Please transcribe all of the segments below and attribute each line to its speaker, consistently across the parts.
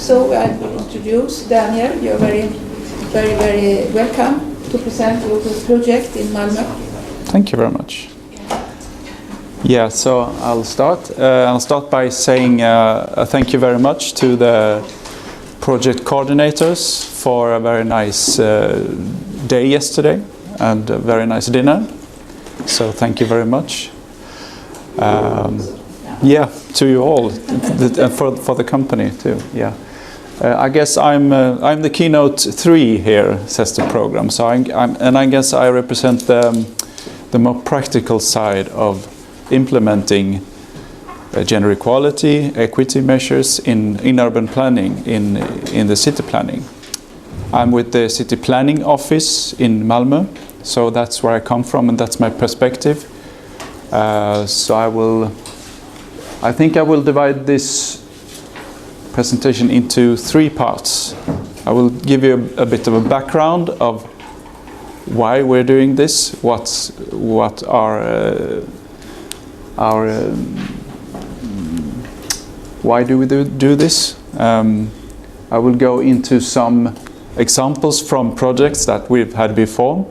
Speaker 1: So I will introduce Daniel. You're very, very, very welcome to present your project in Malmö.
Speaker 2: Thank you very much. Yeah, so I'll start. I'll start by saying thank you very much to the project coordinators for a very nice day yesterday and a very nice dinner. So thank you very much. Yeah, to you all, for the company too. Yeah, I guess I'm the keynote 3 here, says the program. So I guess I represent the more practical side of implementing gender equality, equity measures in urban planning, in the city planning. I'm with the city planning office in Malmö, so that's where I come from and that's my perspective. So I think I will divide this presentation into 3 parts. I will give you a bit of a background of why we're doing this, what why do we do this? I will go into some examples from projects that we've had before,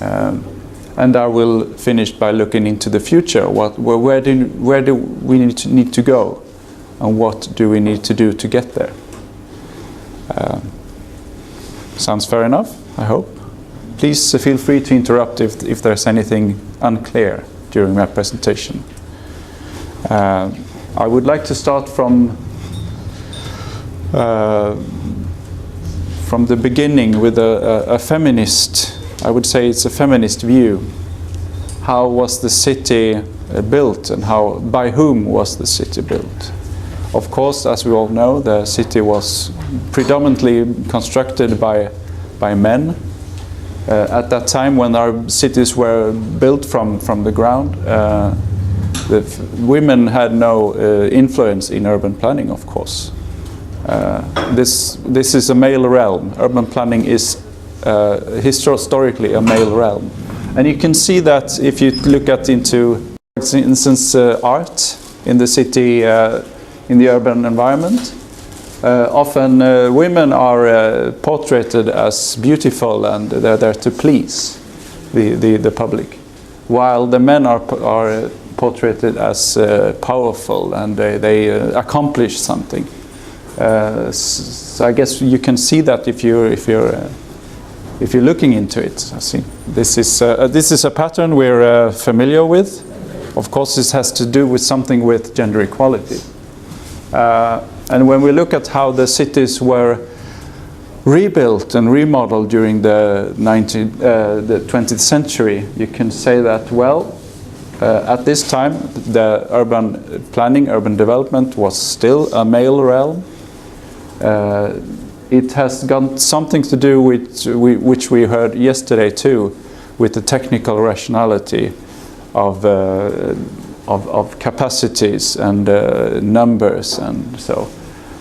Speaker 2: and I will finish by looking into the future. Where do we need to go, and what do we need to do to get there? Sounds fair enough, I hope. Please feel free to interrupt if there's anything unclear during my presentation. I would like to start from the beginning with a feminist, I would say it's a feminist view. How was the city built, and by whom was the city built? Of course, as we all know, the city was predominantly constructed by men. At that time, when our cities were built from the ground, the women had no influence in urban planning, of course. This is a male realm. Urban planning is historically a male realm. And you can see that if you look into, for instance, art in the city, in the urban environment. Often women are portrayed as beautiful and they're there to please the public, while the men are portrayed as powerful and they accomplish something. So I guess you can see that if you're looking into it. I see this is a pattern we're familiar with. Of course, this has to do with something with gender equality. And when we look at how the cities were rebuilt and remodeled during the 20th century, you can say that, well, at this time, the urban planning, urban development was still a male realm. It has got something to do with, which we heard yesterday too, with the technical rationality of capacities and numbers, and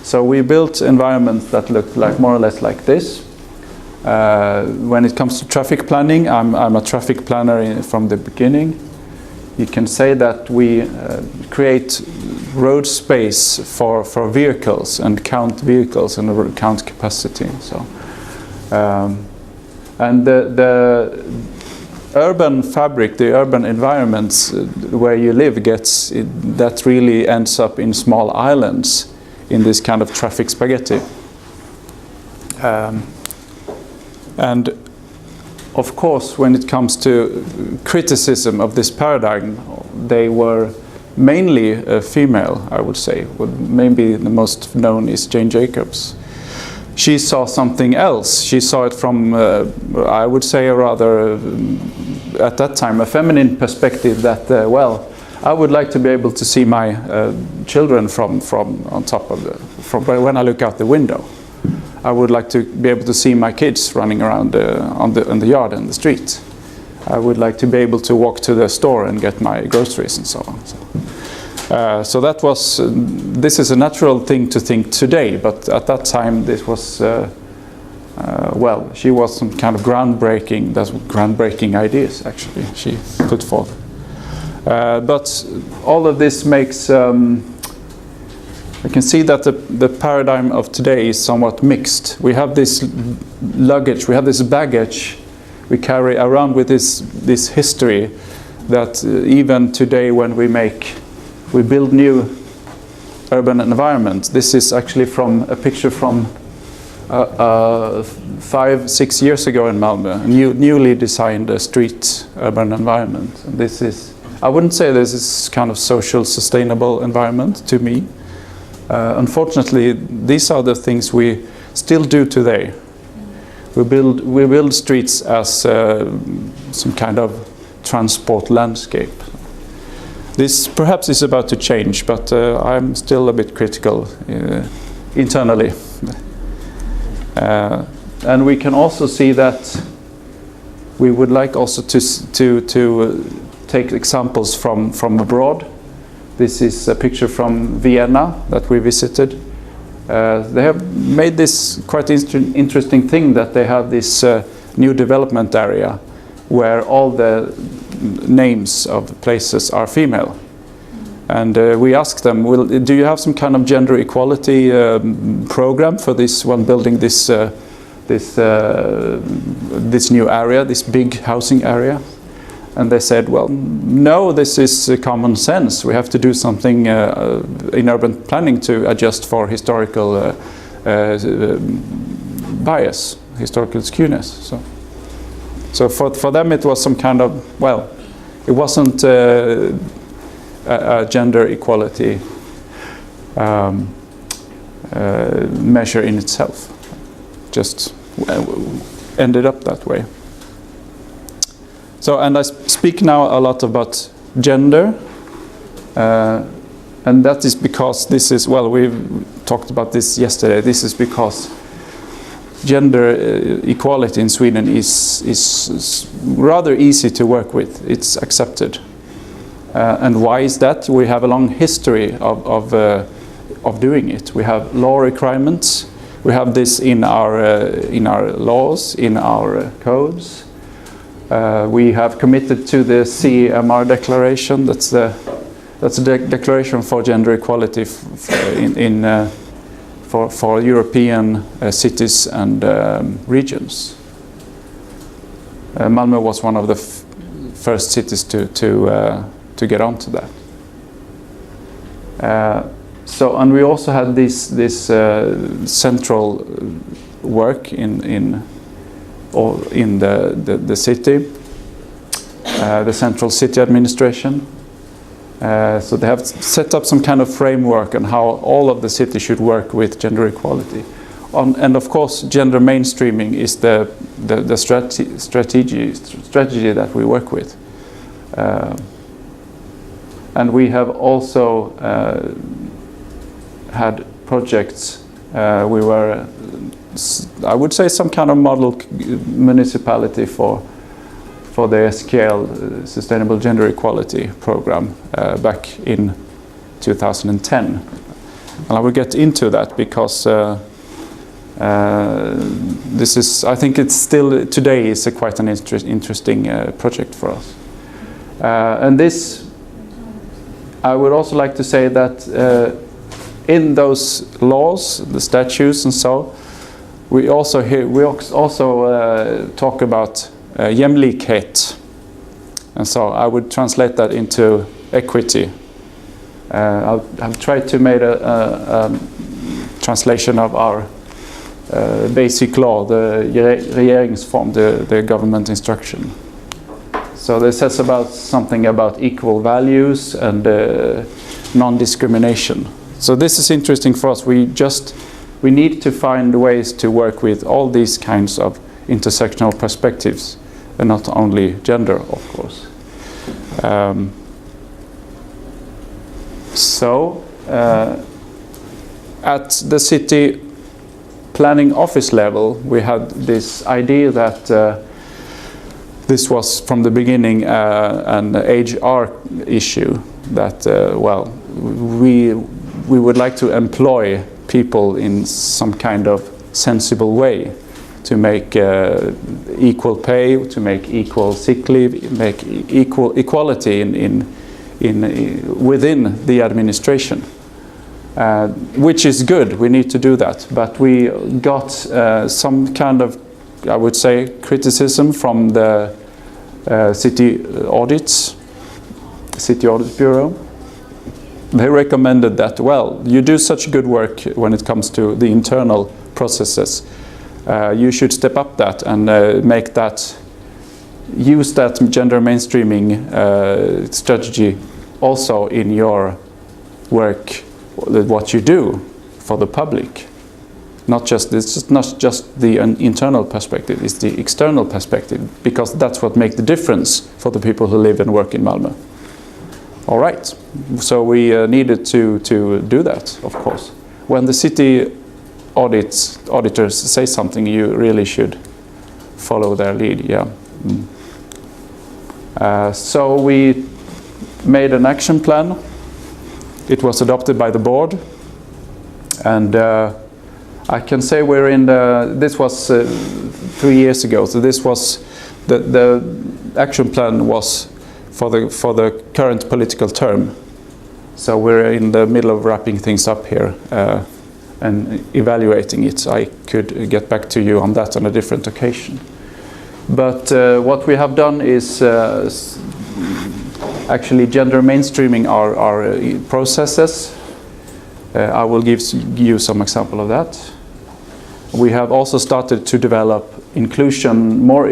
Speaker 2: so we built environments that looked like more or less like this. When it comes to traffic planning, I'm a traffic planner from the beginning. You can say that we create road space for vehicles and count vehicles and count capacity. So, and the urban fabric, the urban environments where you live that really ends up in small islands in this kind of traffic spaghetti. And of course, when it comes to criticism of this paradigm, they were mainly female, I would say. Maybe the most known is Jane Jacobs. She saw something else. She saw it from, I would say, a rather, at that time, a feminine perspective that, well, I would like to be able to see my children from on top of from when I look out the window. I would like to be able to see my kids running around in the yard and the street. I would like to be able to walk to the store and get my groceries and so on. So that was, this is a natural thing to think today, but at that time this was, well, she was some kind of groundbreaking ideas actually she put forth. But all of this makes I can see that the paradigm of today is somewhat mixed. We have this luggage, we have this baggage we carry around with this history that even today when we build new urban environments. This is actually from a picture from 5-6 years ago in Malmö, a newly designed street urban environment. And this is, I wouldn't say this is kind of social sustainable environment to me. Unfortunately, these are the things we still do today. We build streets as some kind of transport landscape. This perhaps is about to change, but I'm still a bit critical internally. And we can also see that we would like also to take examples from abroad. This is a picture from Vienna that we visited. They have made this quite interesting thing that they have this new development area where all the names of places are female. And we asked them, do you have some kind of gender equality program for this one building this new area, this big housing area? And they said, well, no, this is common sense. We have to do something in urban planning to adjust for historical bias, historical skewness. So for them it was some kind of, well, it wasn't a gender equality measure in itself. Just ended up that way. So, and I speak now a lot about gender, and that is because this is, well, we talked about this yesterday. This is because gender equality in Sweden is rather easy to work with. It's accepted. And why is that? We have a long history of doing it. We have law requirements. We have this in our laws, in our codes. We have committed to the CMR declaration. That's the declaration for gender equality for European cities and regions. Malmö was one of the first cities to get onto that. So, and we also had this central work in the city, the central city administration. So they have set up some kind of framework on how all of the city should work with gender equality. And of course, gender mainstreaming is the strategy that we work with. And we have also had projects. We were, I would say, some kind of model municipality for the SKL, Sustainable Gender Equality Program, back in 2010. And I will get into that because this is, I think it's still today is quite an interesting project for us. And this, I would also like to say that in those laws, the statutes and so, we also talk about jämlikhet, and so I would translate that into equity. I've tried to make a translation of our basic law, the regeringsform, the government instruction. So this says about something about equal values and non-discrimination. So this is interesting for us. We need to find ways to work with all these kinds of intersectional perspectives, and not only gender, of course. At the city planning office level, we had this idea that this was from the beginning an HR issue, that well, we would like to employ people in some kind of sensible way to make equal pay, to make equal sick leave, make equality within the administration. which is good. We need to do that. But we got some kind of, I would say, criticism from the City Audit Bureau. They recommended that, well, you do such good work when it comes to the internal processes. You should step up that and use that gender mainstreaming strategy also in your work, what you do for the public. It's not just the internal perspective, it's the external perspective, because that's what makes the difference for the people who live and work in Malmö. All right, so we needed to do that, of course. When the city auditors say something, you really should follow their lead, yeah. So we made an action plan. It was adopted by the board, and I can say we're in this was 3 years ago, so this was the action plan was for the current political term. So we're in the middle of wrapping things up here and evaluating it. I could get back to you on that on a different occasion. But what we have done is actually gender mainstreaming our processes. I will give you some example of that. We have also started to develop inclusion more,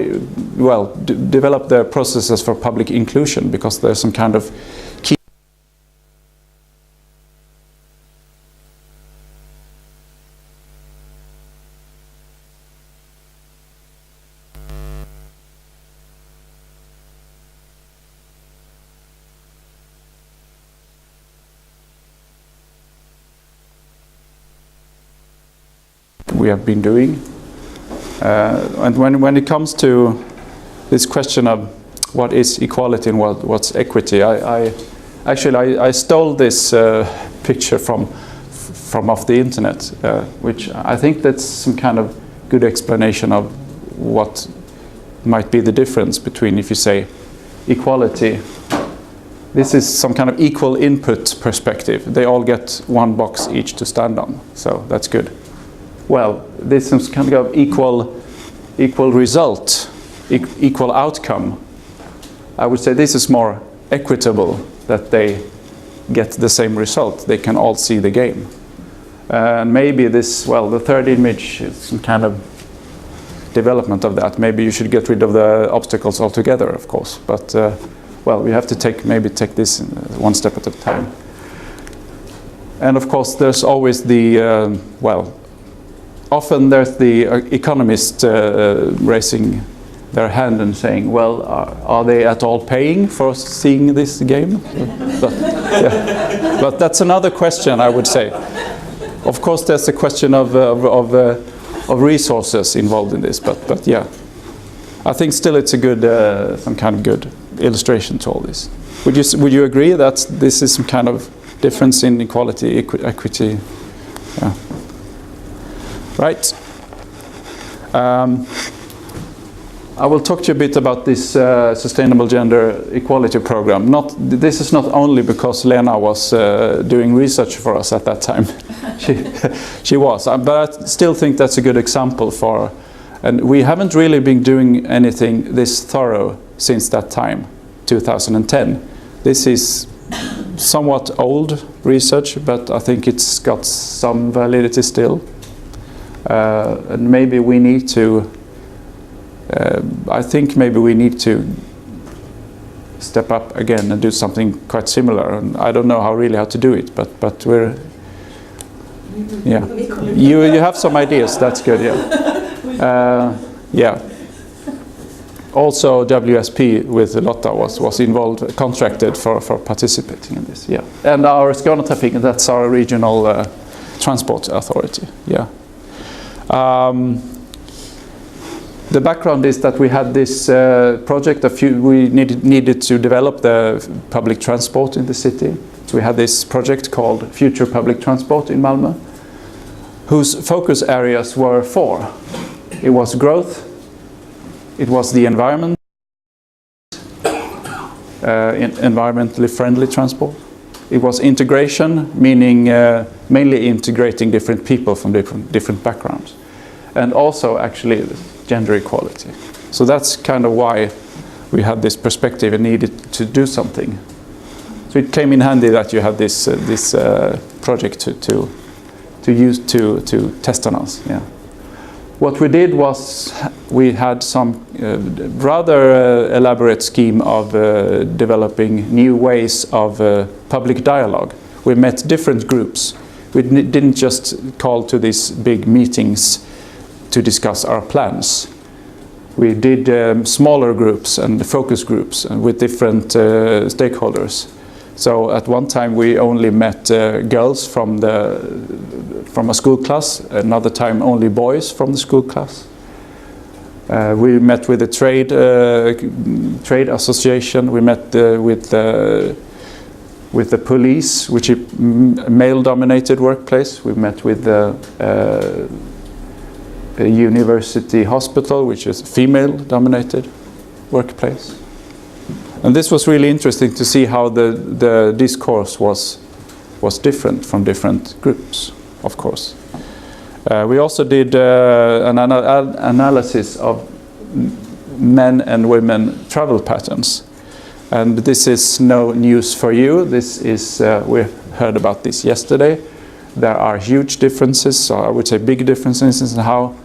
Speaker 2: develop the processes for public inclusion, because there's some kind of key we have been doing. And when it comes to this question of what is equality and what's equity, I stole this picture from off the internet, which I think that's some kind of good explanation of what might be the difference between, if you say equality, this is some kind of equal input perspective. They all get one box each to stand on, so that's good. Well, this is kind of equal result, equal outcome. I would say this is more equitable, that they get the same result. They can all see the game. And maybe this, well, the third image is some kind of development of that. Maybe you should get rid of the obstacles altogether, of course. But, well, we have to take this one step at a time. And of course, there's always the, often there's the economist raising their hand and saying, well, are they at all paying for seeing this game? But that's another question, I would say. Of course, there's a question of resources involved in this, but yeah. I think still it's a good, some kind of good illustration to all this. Would you agree that this is some kind of difference in equality, equity? Yeah. Right. I will talk to you a bit about this Sustainable Gender Equality Program. This is not only because Lena was doing research for us at that time. she was, but I still think that's a good example for, and we haven't really been doing anything this thorough since that time, 2010. This is somewhat old research, but I think it's got some validity still. And maybe we need to, I think maybe we need to step up again and do something quite similar. And I don't know how to do it, but we're, yeah. You have some ideas, that's good, yeah. Yeah. Also WSP with Lotta was involved, contracted for participating in this, yeah. And our Skånetrafiken, that's our regional transport authority, yeah. The background is that we had this project, we needed to develop the public transport in the city. So we had this project called Future Public Transport in Malmö, whose focus areas were 4. It was growth, it was the environment, environmentally friendly transport, it was integration, meaning mainly integrating different people from different backgrounds, and also actually gender equality. So that's kind of why we had this perspective and needed to do something. So it came in handy that you had this project to use to test on us. Yeah. What we did was we had some rather elaborate scheme of developing new ways of public dialogue. We met different groups. We didn't just call to these big meetings to discuss our plans. We did smaller groups and focus groups with different stakeholders. So at one time we only met girls from a school class, another time only boys from the school class. We met with the trade association. We met with the police, which is a male-dominated workplace. We met with the university hospital, which is a female-dominated workplace. And this was really interesting to see how the discourse was different from different groups, of course. We also did an analysis of men and women travel patterns. And this is no news for you. This is, we heard about this yesterday. There are huge differences, or I would say big differences in how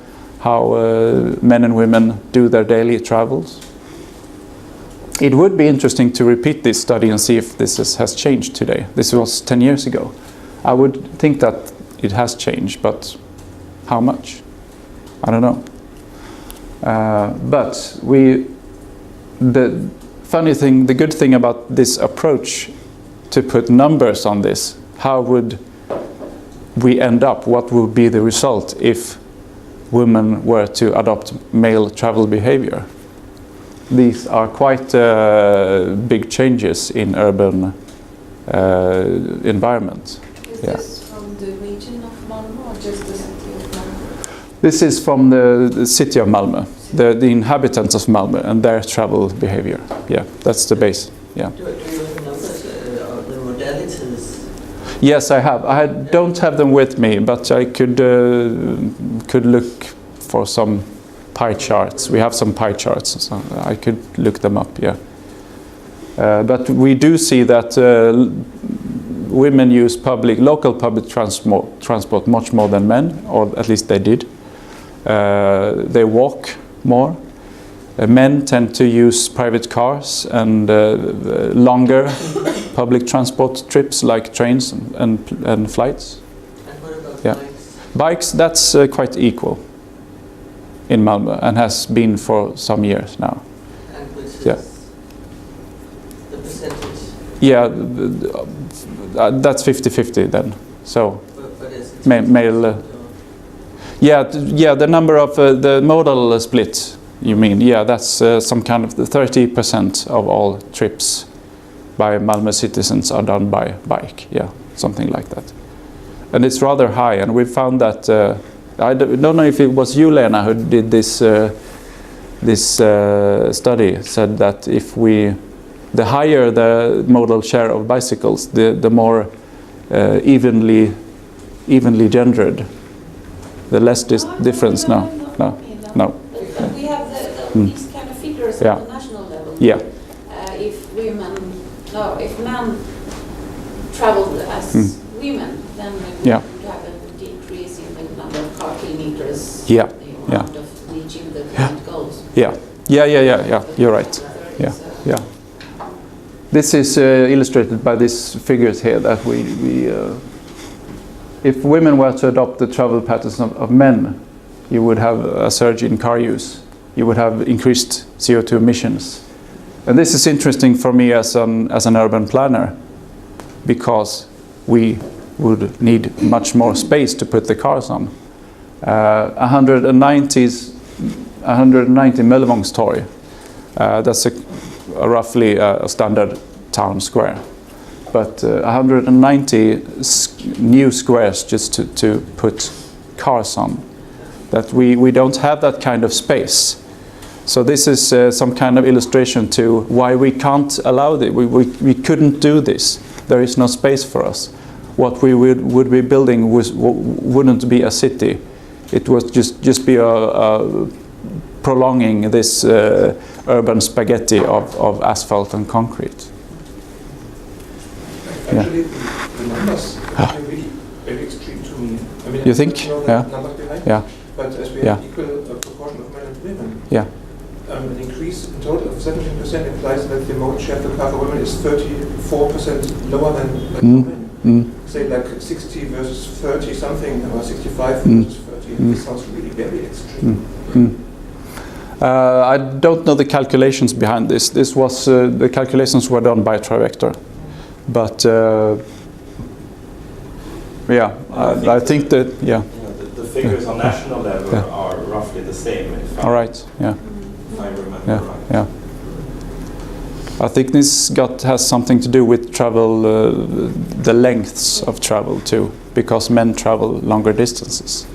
Speaker 2: men and women do their daily travels. It would be interesting to repeat this study and see if this has changed today. This was 10 years ago. I would think that it has changed, but how much? I don't know. But the funny thing, the good thing about this approach to put numbers on this, how would we end up? What would be the result if women were to adopt male travel behavior? These are quite big changes in urban environment.
Speaker 3: Is this from the region of Malmö or just the city of Malmö?
Speaker 2: This is from the city of Malmö, the inhabitants of Malmö and their travel behavior. Yeah, that's the base. Yeah.
Speaker 4: Do you have numbers of the modalities?
Speaker 2: Yes, I have. I don't have them with me, but I could look for some pie charts. We have some pie charts, so I could look them up. Yeah. But we do see that women use local public transport much more than men, or at least they did. They walk more. Men tend to use private cars and longer public transport trips like trains and flights.
Speaker 4: And what about
Speaker 2: Yeah. Bikes, that's quite equal in Malmö and has been for some years now.
Speaker 4: And which is
Speaker 2: Yeah.
Speaker 4: the percentage?
Speaker 2: Yeah, that's 50-50 then. So
Speaker 4: But is it
Speaker 2: male. Yeah, the number of the modal split. You mean? Yeah, that's some kind of the 30% of all trips by Malmö citizens are done by bike. Yeah, something like that. And it's rather high. And we found that I don't know if it was you, Lena, who did this study. Said that if the higher the modal share of bicycles, the more evenly gendered, the less difference. No.
Speaker 3: We have these kind of figures
Speaker 2: Yeah.
Speaker 3: at the national level.
Speaker 2: Yeah.
Speaker 3: If men traveled as women, then we
Speaker 2: Yeah.
Speaker 3: would have a decrease in the number of car kilometers.
Speaker 2: Yeah.
Speaker 3: The amount of reaching the current goals.
Speaker 2: Yeah. You're right. Yeah. This is illustrated by these figures here that if women were to adopt the travel patterns of men, you would have a surge in car use. You would have increased CO2 emissions. And this is interesting for me as an urban planner, because we would need much more space to put the cars on. 190 Möllevångstorg. That's roughly a standard town square. But 190 new squares just to put cars on. That we don't have that kind of space. So this is some kind of illustration to why we can't allow it. We couldn't do this. there is no space for us. What we would be building wouldn't be a city. It would just be a prolonging this urban spaghetti of asphalt and concrete.
Speaker 5: Actually, the numbers are really very extreme to me. I mean,
Speaker 2: You
Speaker 5: I
Speaker 2: think?
Speaker 5: don't know the
Speaker 2: Yeah.
Speaker 5: numbers behind
Speaker 2: Yeah.
Speaker 5: it, but as we
Speaker 2: Yeah.
Speaker 5: have equal proportion of men and women,
Speaker 2: Yeah.
Speaker 5: an increase in total of 17% implies that the mode share per car for women is 34% lower than for men. Say like 60 versus 30 something, or 65 versus 30. This sounds really very extreme.
Speaker 2: I don't know the calculations behind this. This was the calculations were done by Trivector, but yeah, I think that
Speaker 6: the figures on national level are roughly the same.
Speaker 2: All right. Yeah.
Speaker 6: If I remember
Speaker 2: Yeah.
Speaker 6: right.
Speaker 2: Yeah. I think this has something to do with travel, the lengths of travel too, because men travel longer distances.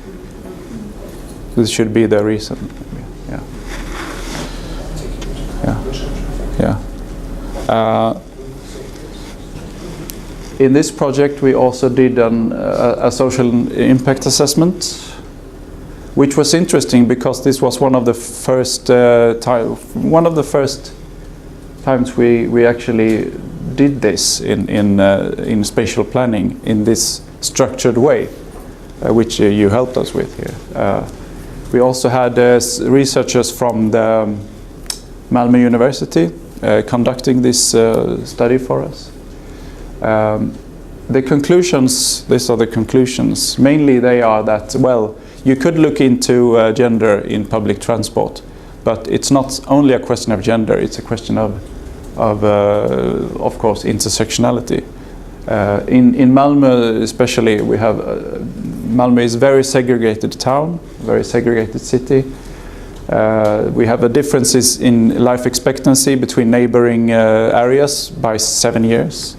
Speaker 2: This should be the reason. Yeah. Yeah. Yeah. In this project, we also did a social impact assessment, which was interesting because this was one of the first times we actually did this in spatial planning in this structured way, which you helped us with here. We also had researchers from the Malmö University conducting this study for us. The conclusions, these are the conclusions. Mainly they are that, well, you could look into gender in public transport, but it's not only a question of gender, it's a question of course, intersectionality. In Malmö especially, we have, Malmö is a very segregated town, very segregated city. We have differences in life expectancy between neighboring areas by 7 years.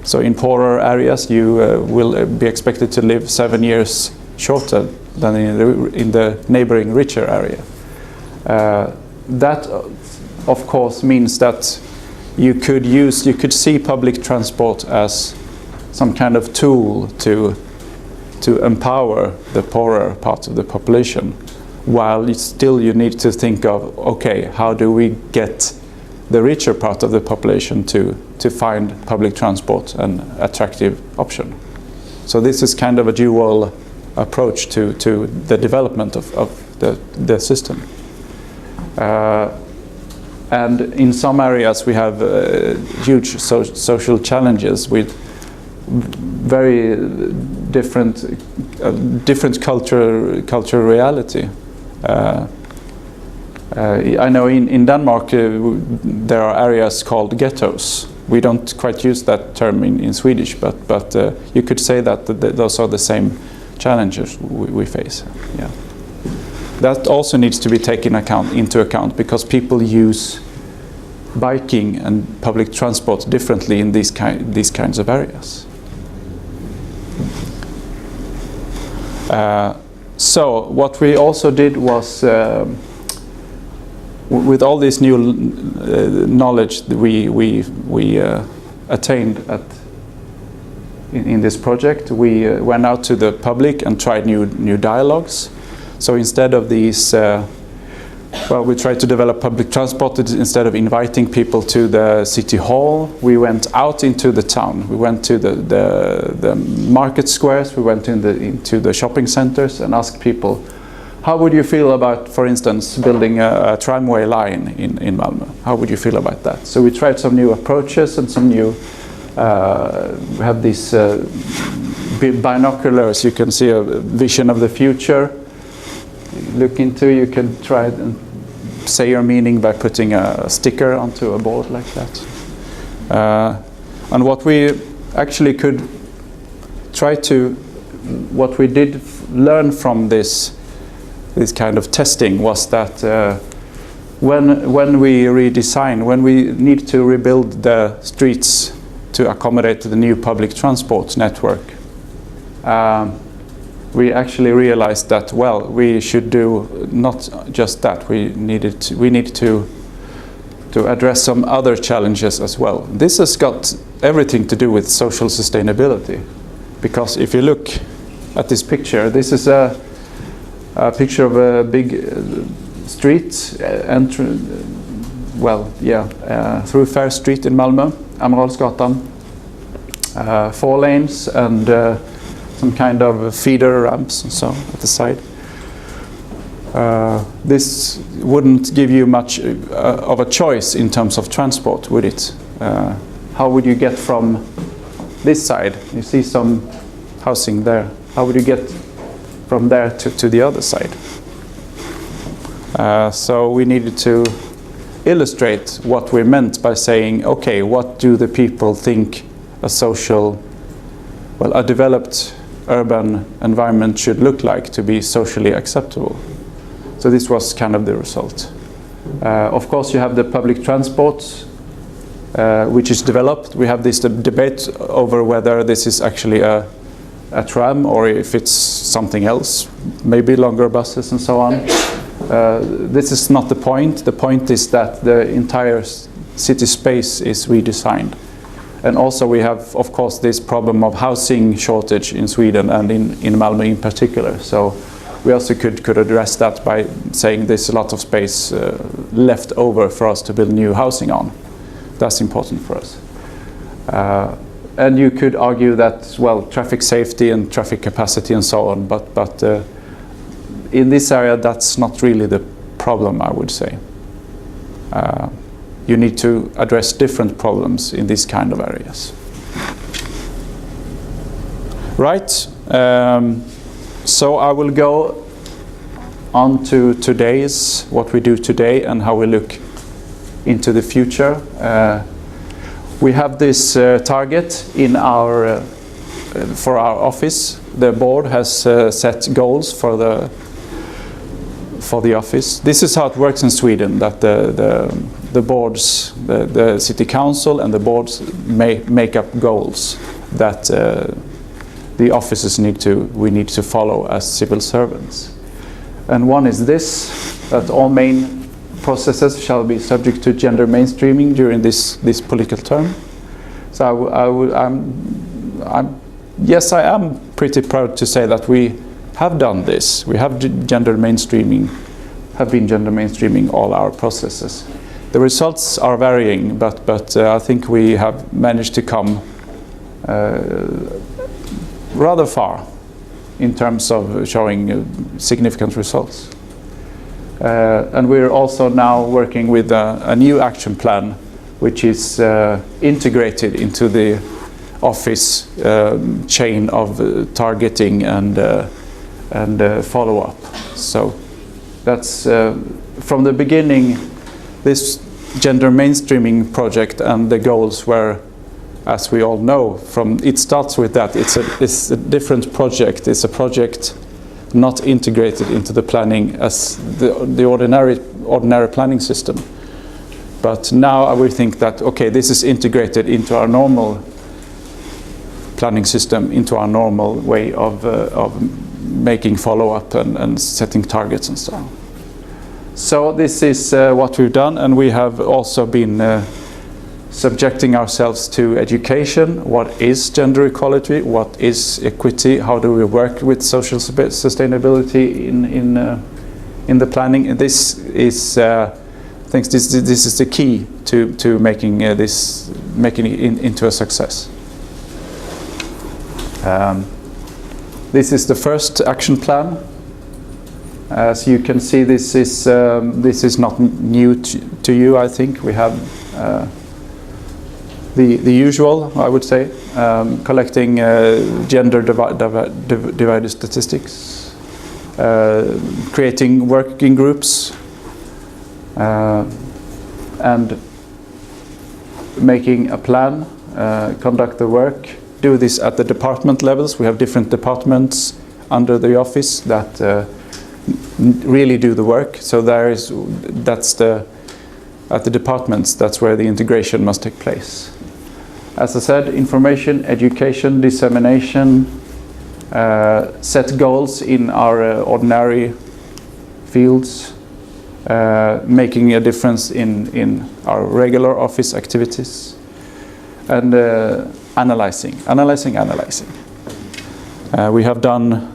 Speaker 2: So in poorer areas, you will be expected to live 7 years shorter than in the neighboring richer area. That, of course, means that you could see public transport as some kind of tool to empower the poorer part of the population, while still you need to think of, okay, how do we get the richer part of the population to find public transport an attractive option. So this is kind of a dual approach to the development of the system. And in some areas we have huge social challenges with very different cultural reality. I know in Denmark there are areas called ghettos. We don't quite use that term in Swedish, but you could say that those are the same challenges we face. Yeah. That also needs to be taken into account because people use biking and public transport differently in these kinds of areas. So what we also did was, with all this new knowledge that we attained in this project, we went out to the public and tried new dialogues. So instead of these, we tried to develop public transport. Instead of inviting people to the city hall, we went out into the town. We went to the market squares. We went into the shopping centers and asked people, how would you feel about, for instance, building a tramway line in Malmö? How would you feel about that? So we tried some new approaches and some new, we have these binoculars. You can see a vision of the future. Look into, you can try and say your meaning by putting a sticker onto a board like that. And what we actually could try to, what we did learn from this kind of testing was that when we redesign, when we need to rebuild the streets to accommodate the new public transport network, we actually realized that, well, we should do not just that. We need to address some other challenges as well. This has got everything to do with social sustainability. Because if you look at this picture, this is a picture of a big street, through Fair Street in Malmö, Amiralsgatan. 4 lanes and some kind of feeder ramps and so on at the side. This wouldn't give you much of a choice in terms of transport, would it? How would you get from this side? You see some housing there. How would you get from there to the other side? So we needed to illustrate what we meant by saying, okay, what do the people think a developed urban environment should look like to be socially acceptable? So this was kind of the result. Of course, you have the public transport, which is developed. We have this debate over whether this is actually a tram or if it's something else, maybe longer buses and so on. This is not the point. The point is that the entire city space is redesigned. And also we have, of course, this problem of housing shortage in Sweden and in Malmö in particular. So we also could address that by saying there's a lot of space left over for us to build new housing on. That's important for us. And you could argue that, well, traffic safety and traffic capacity and so on, but in this area that's not really the problem, I would say. You need to address different problems in these kind of areas. Right, so I will go on to what we do today and how we look into the future. We have this target in for our office. The board has set goals for the office. This is how it works in Sweden, that the boards, the city council and the boards make up goals that the offices we need to follow as civil servants. And one is this, that all main processes shall be subject to gender mainstreaming during this political term. So yes, I am pretty proud to say that we have done this. We have been gender mainstreaming all our processes. The results are varying, but I think we have managed to come rather far in terms of showing significant results. And we're also now working with a new action plan, which is integrated into the office chain of targeting and follow-up. So that's from the beginning, this gender mainstreaming project and the goals were, as we all know, it starts with that. It's a different project. It's a project not integrated into the planning as the ordinary planning system. But now I would think that, okay, this is integrated into our normal planning system, into our normal way of making follow-up and setting targets and so on. So this is what we've done, and we have also been subjecting ourselves to education. What is gender equality? What is equity? How do we work with social sustainability in the planning? And this is, I think, this is the key to making it into a success. This is the first action plan. As you can see, this is not new to you. I think we have the usual, I would say, collecting gender divided statistics, creating working groups, and making a plan, conduct the work, do this at the department levels. We have different departments under the office that really do the work. So at the departments, that's where the integration must take place. As I said, information, education, dissemination, set goals in our ordinary fields, making a difference in our regular office activities, and analyzing. We have done,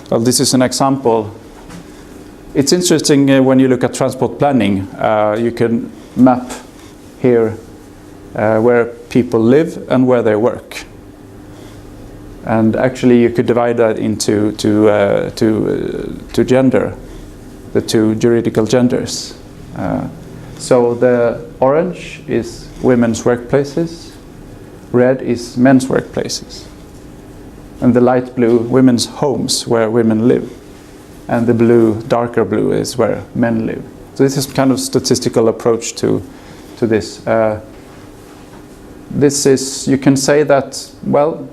Speaker 2: well, this is an example. It's interesting when you look at transport planning, you can map here where people live and where they work. And actually you could divide that into gender, the two juridical genders. So the orange is women's workplaces, red is men's workplaces, and the light blue, women's homes where women live, and the blue, darker blue, is where men live. So this is kind of statistical approach to this. This is, you can say that, well,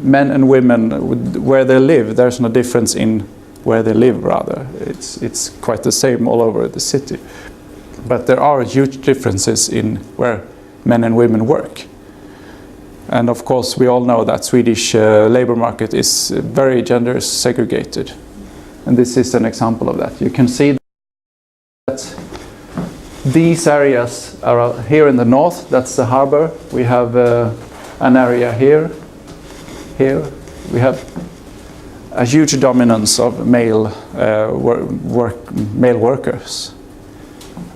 Speaker 2: men and women, where they live, there's no difference in where they live, rather. It's quite the same all over the city. But there are huge differences in where men and women work. And of course, we all know that Swedish labor market is very gender segregated. And this is an example of that. You can see that these areas are here in the north, that's the harbor. We have an area here. Here we have a huge dominance of male workers.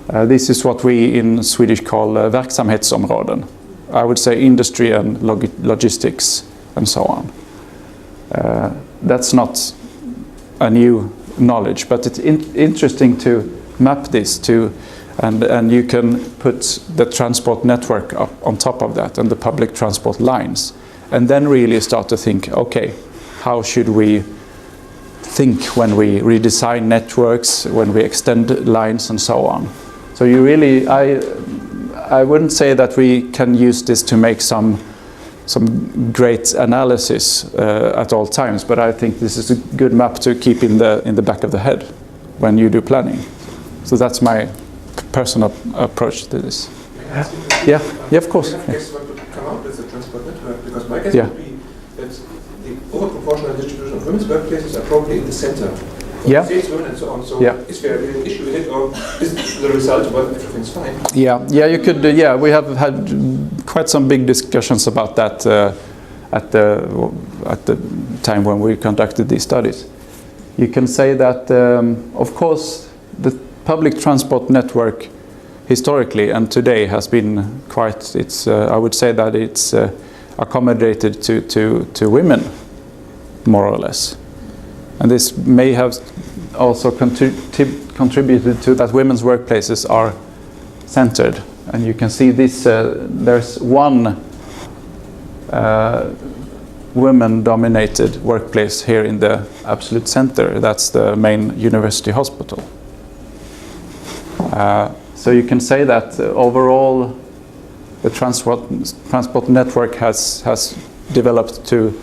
Speaker 2: This is what we in Swedish call verksamhetsområden. I would say industry and logistics and so on. That's not a new knowledge, but it's interesting to map this and you can put the transport network up on top of that and the public transport lines, and then really start to think, okay, how should we think when we redesign networks, when we extend lines and so on. So you really, I wouldn't say that we can use this to make some great analysis at all times, but I think this is a good map to keep in the back of the head when you do planning. So that's my personal approach to this. Yeah, of course.
Speaker 5: Do you have a guess what would come out with the transport network? Because my guess
Speaker 2: Yeah.
Speaker 5: would be that the overproportional distribution of women's workplaces are probably in the center.
Speaker 2: Yeah.
Speaker 5: Sales women and so on. So
Speaker 2: Yeah.
Speaker 5: is there really an issue with it, or is it the result? Well, everything's fine.
Speaker 2: Yeah, you could. We have had quite some big discussions about that at the time when we conducted these studies. You can say that, of course, the public transport network historically and today has been quite. I would say that it's accommodated to women, more or less, and this may have also contributed to that women's workplaces are centered. And you can see this, there's one women-dominated workplace here in the absolute center. That's the main university hospital. So you can say that overall the transport network has developed to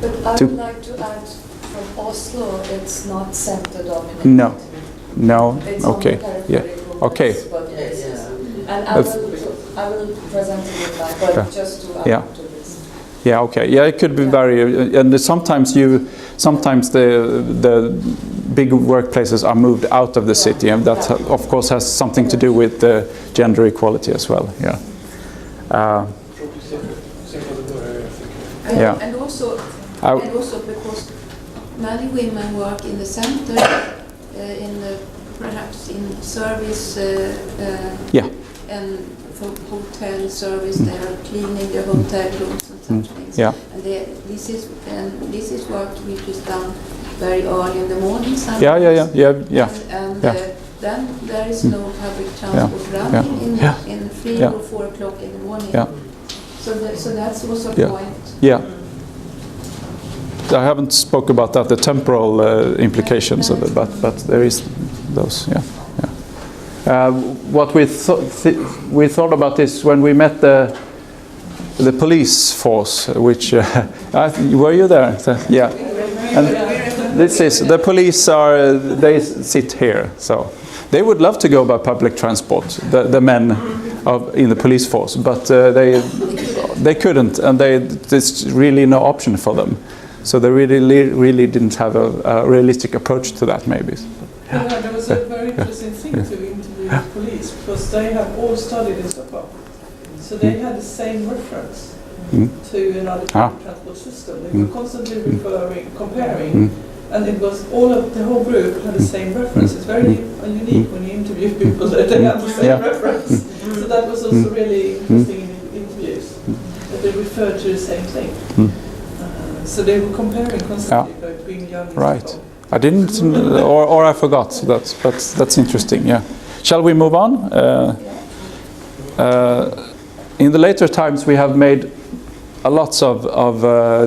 Speaker 7: But I would like to add, from Oslo, it's not center dominated.
Speaker 2: No.
Speaker 7: It's
Speaker 2: Okay.
Speaker 7: on the
Speaker 2: Yeah.
Speaker 7: periphery
Speaker 2: Okay.
Speaker 7: workplaces. And I will present it in that, but
Speaker 2: Yeah.
Speaker 7: just to add
Speaker 2: Yeah.
Speaker 7: to this.
Speaker 2: Yeah. Okay. Yeah. It could be very, and sometimes the big workplaces are moved out of the city, and that of course has something to do with the gender equality as well. Yeah.
Speaker 5: Probably same for the area, I think.
Speaker 2: Yeah.
Speaker 1: And also because many women work in the center, perhaps in service,
Speaker 2: Yeah.
Speaker 1: and for hotel service, they are cleaning the hotel rooms and such things.
Speaker 2: Yeah.
Speaker 1: And this is work which is done very early in the morning. Sometimes.
Speaker 2: Yeah.
Speaker 1: And
Speaker 2: Yeah.
Speaker 1: then there is no public transport running in 3 or 4 o'clock in the morning.
Speaker 2: Yeah.
Speaker 1: So that's also a
Speaker 2: Yeah.
Speaker 1: point.
Speaker 2: Yeah. I haven't spoke about that, the temporal implications of it, but there is those. Yeah. What we thought about this when we met the police force, which were you there? Yeah. And this is the police they sit here, so they would love to go by public transport. The men in the police force, but they couldn't, and there's really no option for them. So they really didn't have a realistic approach to that, maybe.
Speaker 8: There was a interesting thing to interview the police because they have all studied in Stockholm. So they had the same reference to another public transport system. They were constantly comparing, and it was the whole group had the same reference. It's very unique when you interview people that they have the same reference. So that was also really interesting in the interviews, that they referred to the same thing. So they were comparing constantly between young and Stockholm.
Speaker 2: I didn't, or I forgot. But that's interesting. Yeah. Shall we move on? In the later times, we have made a lots of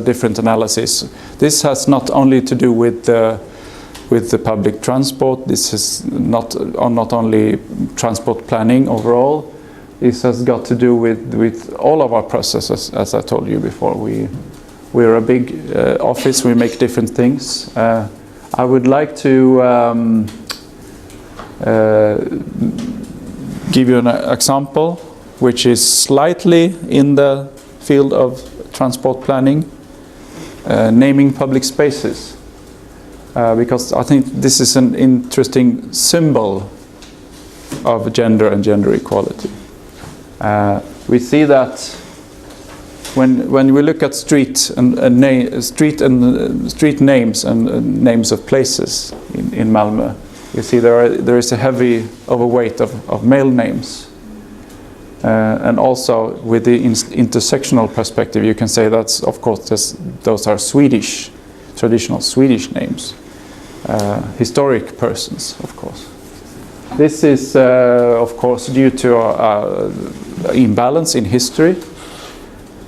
Speaker 2: different analyses. This has not only to do with the public transport. This is not only transport planning overall. This has got to do with all of our processes, as I told you before. We're a big office. We make different things. I would like to give you an example, which is slightly in the field of transport planning, naming public spaces. Because I think this is an interesting symbol of gender and gender equality. We see that when we look at street names and names of places in Malmö, you see there is a heavy overweight of male names. And also with the intersectional perspective, you can say that, of course, those are Swedish, traditional Swedish names, historic persons, of course. This is, of course, due to imbalance in history.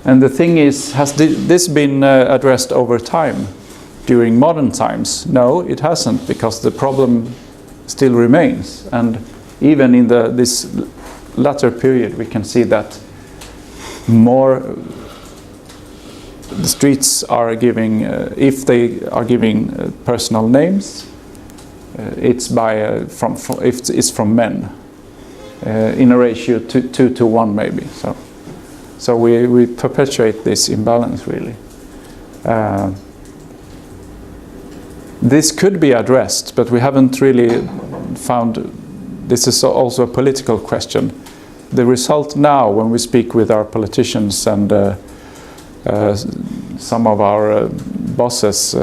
Speaker 2: And the thing is, has this been addressed over time, during modern times? No, it hasn't, because the problem still remains. And even in this latter period, we can see that the streets are giving, if they are giving personal names, it's from men, in a ratio 2 to 1 maybe. So we perpetuate this imbalance really. This could be addressed, but we haven't really found. This is also a political question. The result now, when we speak with our politicians and some of our bosses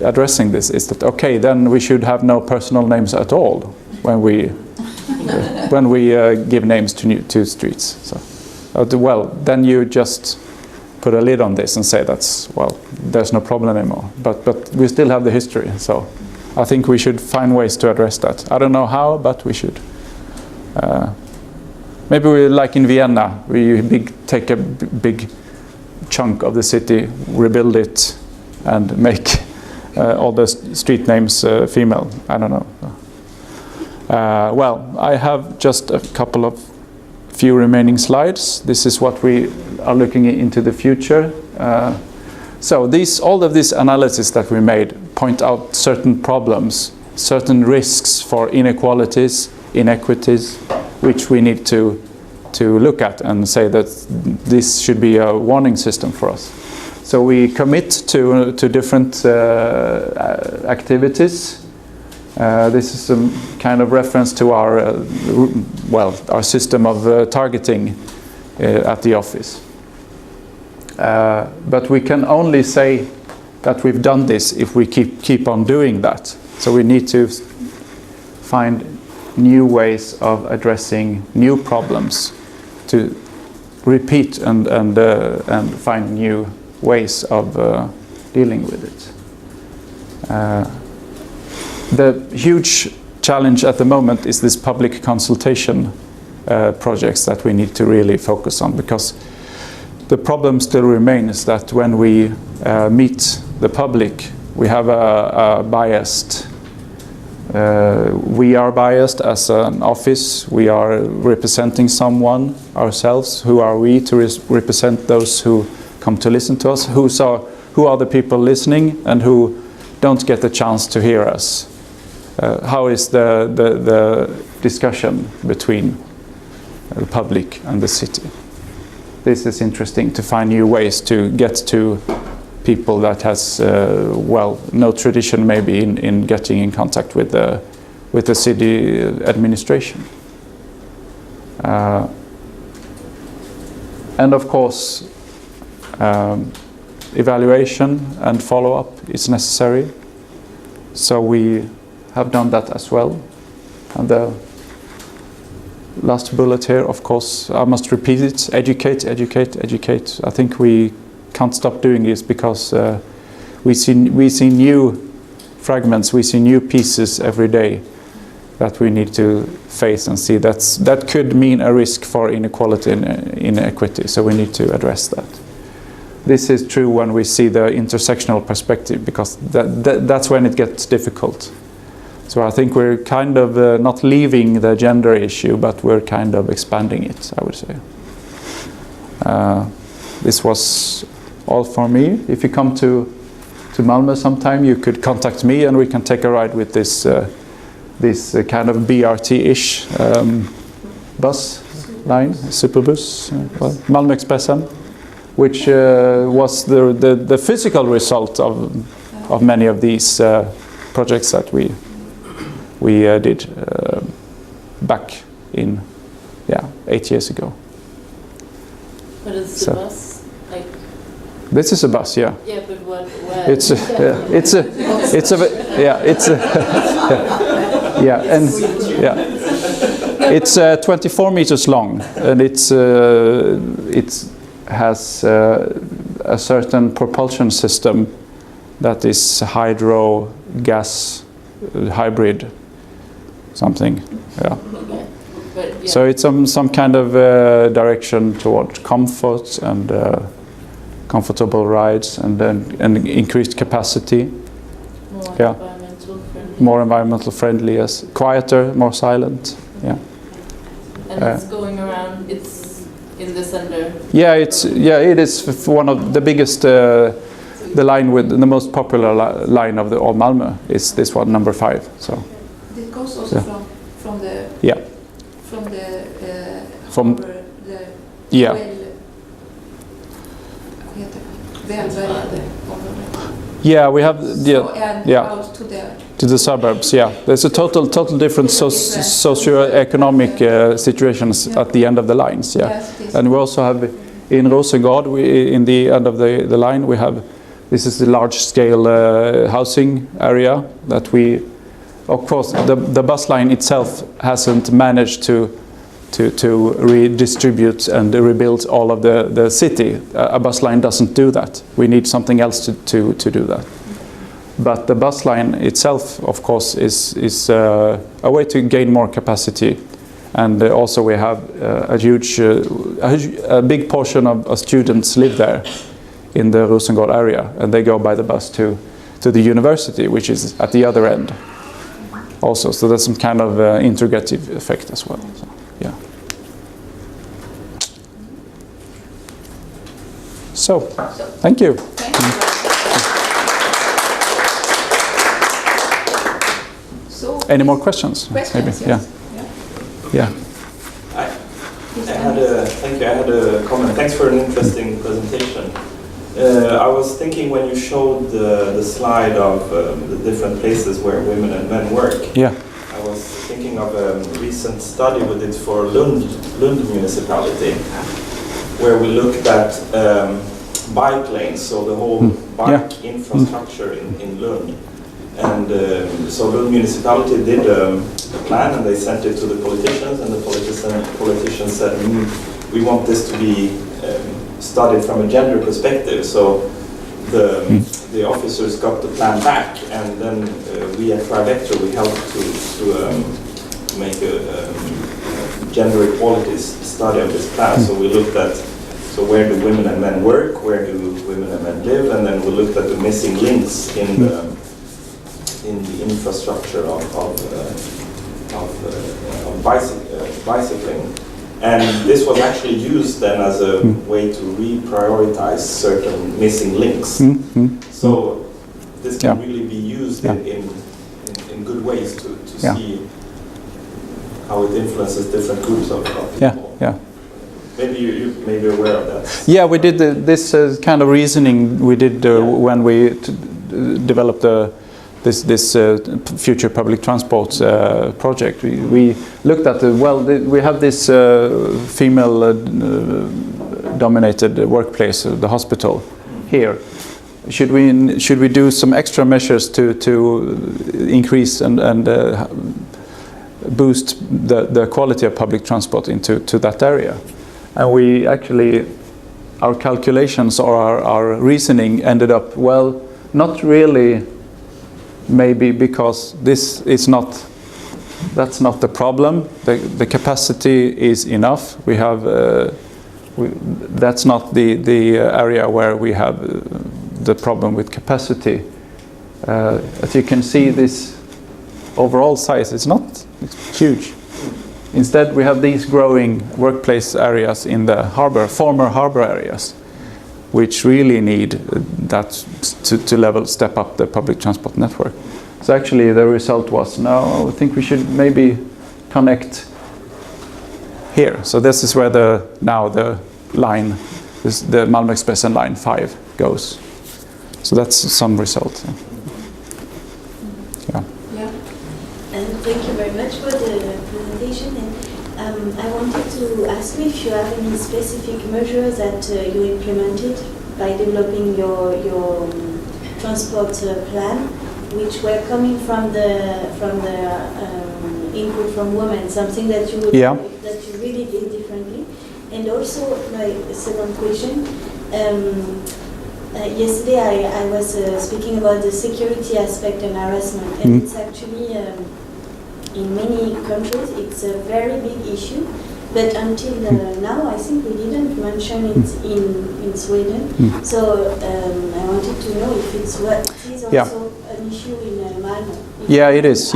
Speaker 2: addressing this, is that okay? Then we should have no personal names at all when we give names to streets. So, well, then you just put a lid on this and say there's no problem anymore. But we still have the history, so I think we should find ways to address that. I don't know how, but we should. Maybe we, like in Vienna, we take a big chunk of the city, rebuild it, and make all the street names female. I don't know. Well, I have just a few remaining slides. This is what we are looking into the future. So all of this analysis that we made point out certain problems, certain risks for inequalities, inequities, which we need to look at and say that this should be a warning system for us. So we commit to different activities. This is a kind of reference to our system of targeting at the office. But we can only say that we've done this if we keep on doing that. So we need to find new ways of addressing new problems, to repeat and find new ways of dealing with it. The huge challenge at the moment is this public consultation projects that we need to really focus on, because the problem still remains that when we meet the public, we have a biased. We are biased as an office. We are representing someone ourselves. Who are we to represent those who come to listen to us? Who are the people listening and who don't get the chance to hear us? How is the discussion between the public and the city? This is interesting, to find new ways to get to people that has no tradition maybe in getting in contact with with the city administration. And of course, evaluation and follow-up is necessary. So we have done that as well. And the last bullet here, of course, I must repeat it: educate, educate, educate. I think we can't stop doing this because we see new fragments, we see new pieces every day that we need to face and see. That could mean a risk for inequality and inequity, so we need to address that. This is true when we see the intersectional perspective, because that's when it gets difficult. So I think we're kind of not leaving the gender issue, but we're kind of expanding it, I would say. This was all for me. If you come to Malmö sometime, you could contact me and we can take a ride with this kind of BRT-ish bus line, Superbus, Malmö Expressen, which was the physical result of many of these projects that we did back in 8 years ago.
Speaker 3: But it's the bus, like.
Speaker 2: This is a bus, yeah.
Speaker 3: Yeah, but what? Where?
Speaker 2: It's 24 meters long, and it has a certain propulsion system that is hydro gas hybrid something. Yeah.
Speaker 3: Okay. But, yeah.
Speaker 2: So it's some kind of direction toward comfort and comfortable rides, and then increased capacity.
Speaker 3: More
Speaker 2: Yeah.
Speaker 3: environmental friendly.
Speaker 2: More environmental friendly, yes. Quieter, more silent. Yeah.
Speaker 3: And it's going around. It's in the center.
Speaker 2: Yeah, it is one of the biggest. The line with the most popular line of all Malmö is this one, number 5. So.
Speaker 1: It goes also from the
Speaker 2: From
Speaker 1: the
Speaker 2: yeah. Yeah, we have
Speaker 1: out
Speaker 2: to the suburbs. Yeah, there's a total different socio-economic situations at the end of the lines. Yeah,
Speaker 1: Yes,
Speaker 2: and we also have in Rosengård. In the end of the line, we have. This is the large-scale housing area that we, of course, the bus line itself hasn't managed to redistribute and rebuild all of the city. A bus line doesn't do that. We need something else to do that. But the bus line itself, of course, is a way to gain more capacity, and also we have a big portion of students live there in the Rosengård area, and they go by the bus to the university, which is at the other end also. So there's some kind of integrative effect as well. So, yeah. So, thank you.
Speaker 1: Thank you. So,
Speaker 2: Any more questions?
Speaker 1: questions?
Speaker 2: Maybe.
Speaker 1: Yes.
Speaker 2: Yeah.
Speaker 6: Thank you. I had a comment. Thanks for an interesting presentation. I was thinking when you showed the slide of the different places where women and men work.
Speaker 2: Yeah.
Speaker 6: I was thinking of a recent study we did for Lund municipality, where we looked at bike lanes, so the whole bike infrastructure in Lund. And so Lund municipality did a plan, and they sent it to the politicians, and the politicians said, we want this to be studied from a gender perspective. So the officers got the plan back, and then we at Trivector, we helped to make a gender equality study of this plan. So we looked at where do women and men work, where do women and men live, and then we looked at the missing links in the infrastructure of bicycling. And this was actually used then as a way to reprioritize certain missing links. So this can really be used in good ways to see how it influences different groups of people.
Speaker 2: Yeah.
Speaker 6: Maybe you may be aware of that.
Speaker 2: Yeah, we did this kind of reasoning we did when we developed the this future public transport project. We looked at we have this female dominated workplace, the hospital here. Should we do some extra measures to increase and boost the quality of public transport into that area? And we actually, our calculations or our reasoning ended up, well, not really, maybe, because that's not the problem. The capacity is enough. We have that's not the area where we have the problem with capacity. As you can see, this overall size is not huge. Instead, we have these growing workplace areas in the former harbor areas, which really need that to step up the public transport network. So actually the result was, no, I think we should maybe connect here. So this is where the line, the Malmö Express and line 5 goes. So that's some result. Yeah.
Speaker 9: And thank you very much for the presentation. And I wanted to ask you if you have any specific measures that you implemented by developing your transport plan, which were coming from the input from women, something that you really did differently. And also my second question. Yesterday I was speaking about the security aspect and harassment, and it's actually in many countries it's a very big issue, but until now I think we didn't mention it in Sweden. So I wanted to know if it is also an issue in Malmö.
Speaker 2: Yeah, it is.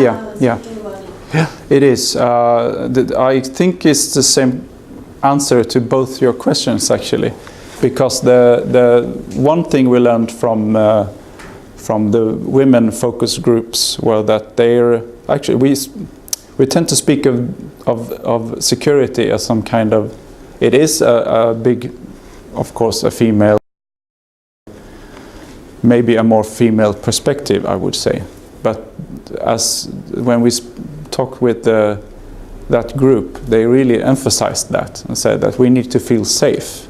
Speaker 2: It is. I think it's the same answer to both your questions, actually. Because the one thing we learned from the women focus groups were that they're actually we tend to speak of security as some kind of, it is a big, of course, a female, maybe a more female perspective, I would say. But when we talk with that group, they really emphasized that and said that we need to feel safe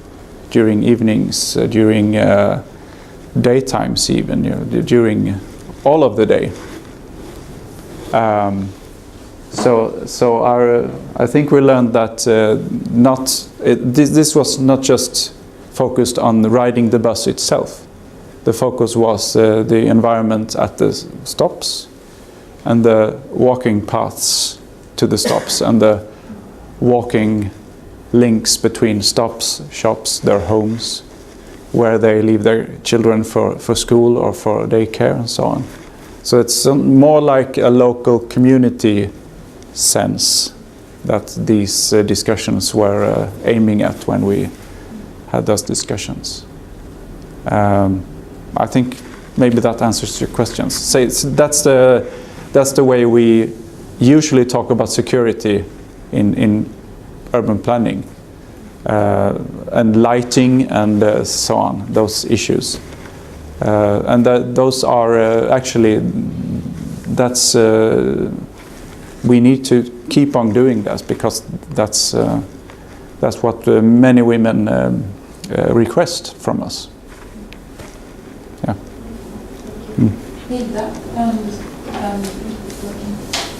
Speaker 2: during evenings, during daytimes even, during all of the day. I think we learned that this was not just focused on riding the bus itself. The focus was the environment at the stops and the walking paths to the stops and the walking links between stops, shops, their homes, where they leave their children for school or for daycare and so on. So it's more like a local community sense that these discussions were aiming at when we had those discussions. I think maybe that answers your questions. So that's the way we usually talk about security in urban planning, and lighting and so on, those issues. And those are actually, we need to keep on doing that, because that's what many women request from us. Yeah.
Speaker 1: Hilda,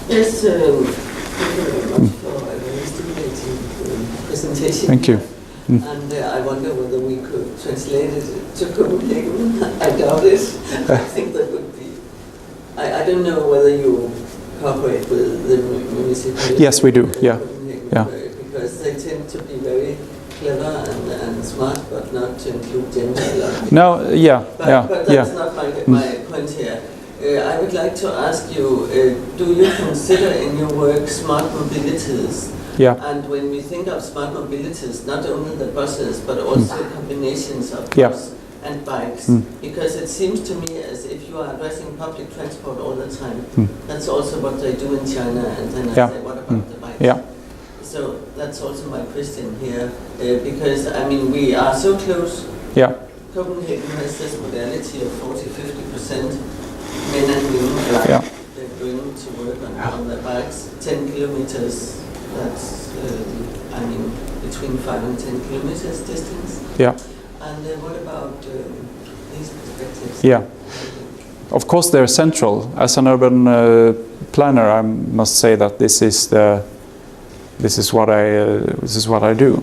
Speaker 4: Yes, thank you very much for a very stimulating presentation.
Speaker 2: Thank you.
Speaker 4: And I wonder whether we could translate it to Copenhagen. I doubt it. I think that would be... I don't know whether you cooperate with the municipality.
Speaker 2: Yes, we do. Yeah. Yeah.
Speaker 4: Because they tend to be very clever and smart, but not to include gender.
Speaker 2: No, yeah.
Speaker 4: But that's not my point here. I would like to ask you, do you consider in your work smart mobilities?
Speaker 2: Yeah.
Speaker 4: And when we think of smart mobilities, not only the buses, but also combinations of bus and bikes, because it seems to me as if you are addressing public transport all the time. That's also what they do in China, and then I say, what about the bikes?
Speaker 2: Yeah.
Speaker 4: So that's also my question here, because I mean we are so close.
Speaker 2: Yeah.
Speaker 4: Copenhagen has this modality of 40-50% men and women alike.
Speaker 2: Yeah.
Speaker 4: They're going to work on their bikes 10 kilometers. That's, I mean, between 5 and 10 kilometers distance.
Speaker 2: Yeah.
Speaker 4: And what about these perspectives?
Speaker 2: Yeah. Of course, they're central. As an urban planner, I must say that this is what I do.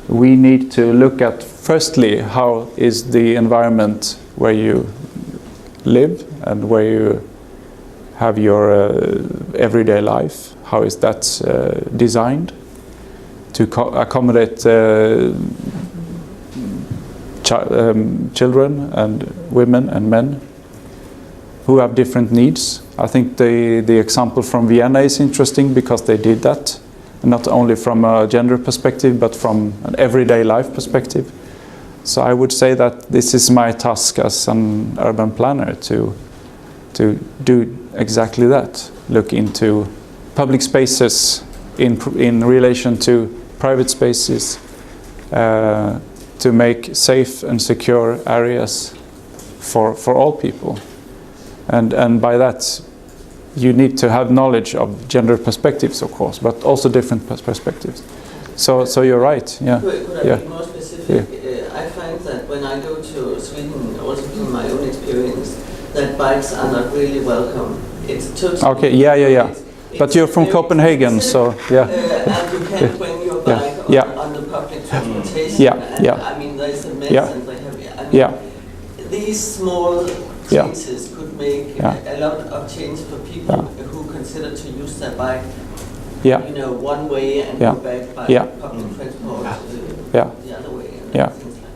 Speaker 2: We need to look at, firstly, how is the environment where you live and where you have your everyday life. How is that designed to accommodate children and women and men who have different needs. I think the example from Vienna is interesting because they did that, not only from a gender perspective but from an everyday life perspective. So I would say that this is my task as an urban planner to do exactly that. Look into public spaces in relation to private spaces, to make safe and secure areas for all people. And by that, you need to have knowledge of gender perspectives, of course, but also different perspectives. So you're right. Yeah.
Speaker 4: Could I be more specific? Yeah. I find that when I go to Sweden, also from my own experience, that bikes are not really welcome. It's totally
Speaker 2: okay. Yeah. But you're from Copenhagen, so yeah.
Speaker 4: And you can't bring your bike on the public transportation.
Speaker 2: Yeah.
Speaker 4: I mean, there's a mess, and they have.
Speaker 2: Yeah.
Speaker 4: These small changes could make a lot of change for people who consider to use their bike, you know, one way and go back by public transport the other way. And things like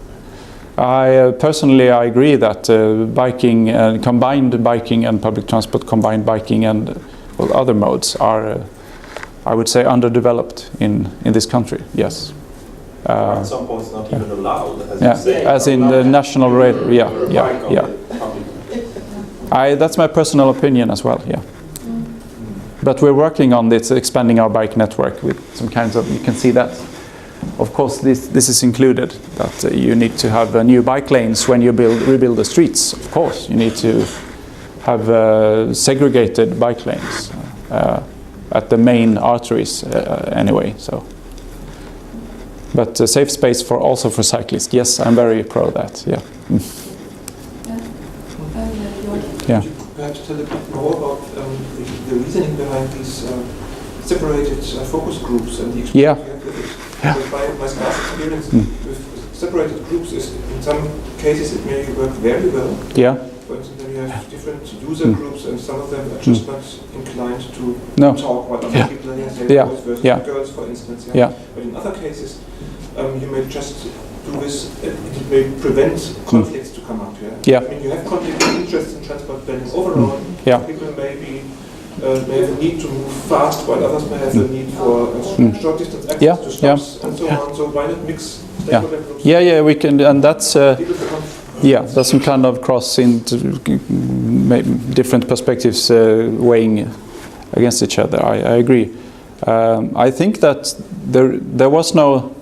Speaker 4: that.
Speaker 2: I personally agree that biking, combined biking and public transport, combined biking and other modes are, I would say, underdeveloped in this country. Yes.
Speaker 6: At some points, not even allowed. As you say,
Speaker 2: as in the national rate. Yeah. That's my personal opinion as well. Yeah. But we're working on this, expanding our bike network with some kinds of. You can see that. Of course, this is included. That you need to have new bike lanes when you rebuild the streets. Of course, you need to have segregated bike lanes at the main arteries anyway. So, but safe space also for cyclists. Yes, I'm very pro that. Yeah.
Speaker 5: Could you perhaps tell a bit more about the reasoning behind these separated focus groups and the experience you have with it? My past experience with separated groups is, in some cases, it may work very well.
Speaker 2: Yeah.
Speaker 5: For instance, when you have different user groups and some of them are just not inclined to talk what other people are saying, boys versus girls, for instance. But in other cases, you may just do this, it may prevent conflicts to come up. I mean, you have conflict of interest in transport planning overall. People may have a need to move fast, while others may have a need for short distance access to stops and so on. So why not mix stakeholder groups?
Speaker 2: Yeah, we can, and that's there's some kind of cross into different perspectives weighing against each other. I agree. I think that there was no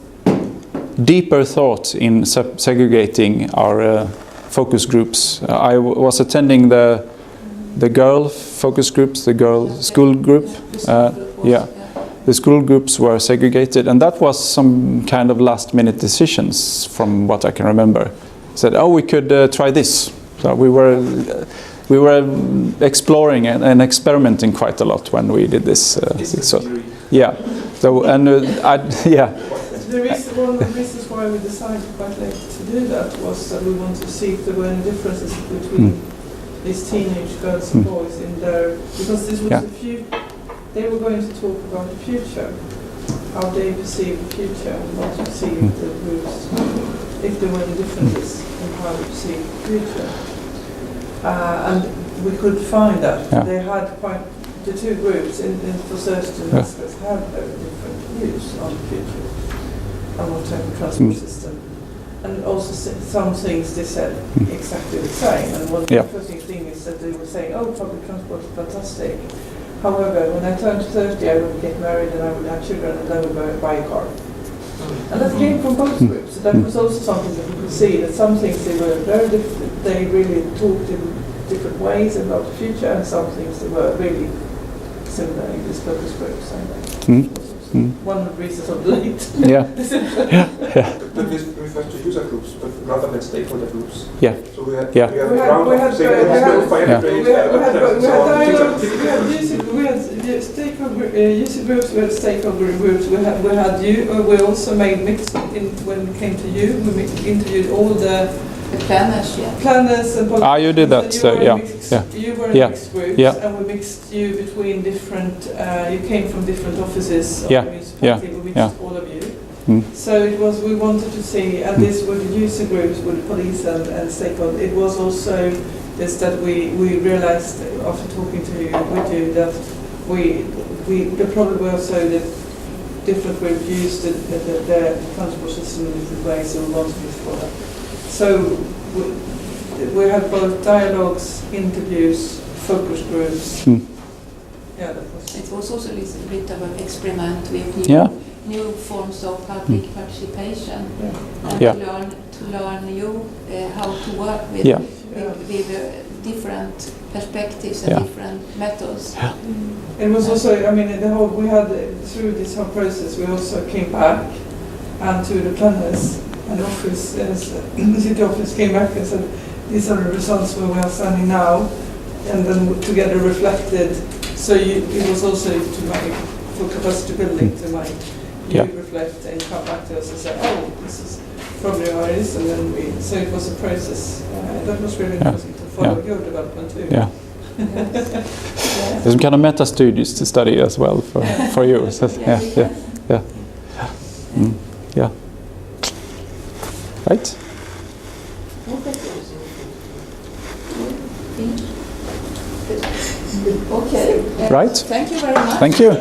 Speaker 2: deeper thought in segregating our focus groups. I was attending the girl focus groups, the girl school group. The school groups were segregated, and that was some kind of last-minute decisions, from what I can remember. Said, we could try this. So we were exploring and experimenting quite a lot when we did this.
Speaker 8: One of the reasons why we decided quite late to do that was that we wanted to see if there were any differences between these teenage girls and boys in their, because this was they were going to talk about the future, how they perceive the future, and what perceive the groups, if there were any differences in how they perceive the future. And we could find that they had quite, the two groups for certain aspects had very different views on the future, on what type of transport system. And also some things they said exactly the same. And one interesting thing is that they were saying, public transport is fantastic. However, when I turned 30, I would get married and I would have children and then I would buy a car. And that came from both groups. So that was also something that we could see, that some things they were very different, they really talked in different ways about the future, and some things they were really similar in these focus groups. One of the reasons I'm late.
Speaker 2: Yeah.
Speaker 5: But this refers to user groups, but rather than stakeholder groups.
Speaker 2: Yeah.
Speaker 5: So we had
Speaker 2: Yeah.
Speaker 5: a round of saying there was no fire brigade,
Speaker 8: user groups, we had stakeholder groups, we had you, we also made mixed, when it came to you, we interviewed all the
Speaker 1: planners,
Speaker 8: planners and politicians.
Speaker 2: You did that, so yeah.
Speaker 8: You were in mixed groups, and we mixed you between different, you came from different offices of the municipality, we mixed all of you. So it was, we wanted to see, and this were the user groups with the police and stakeholders. It was also this that we realized after talking to you, with you, that the problem was so that different groups used the transport system in different ways, so we wanted to explore that. So we had both dialogues, interviews, focus groups. Yeah, that was.
Speaker 1: It was also a little bit of an experiment with new forms of public participation, and to learn how to work with different perspectives and different methods.
Speaker 8: It was also, I mean, we had through this whole process, we also came back and to the planners and office, the city office came back and said, these are the results where we are standing now, and then together reflected. So it was also to make, for capacity building, to make you reflect and come back to us and say, oh, this is probably how it is, and then so it was a process. That was really interesting to follow your development too.
Speaker 2: Yeah. There's some kind of meta studies to study as well for you. So, yeah. Right.
Speaker 1: Okay.
Speaker 2: Right.
Speaker 1: Thank you very much.
Speaker 2: Thank you.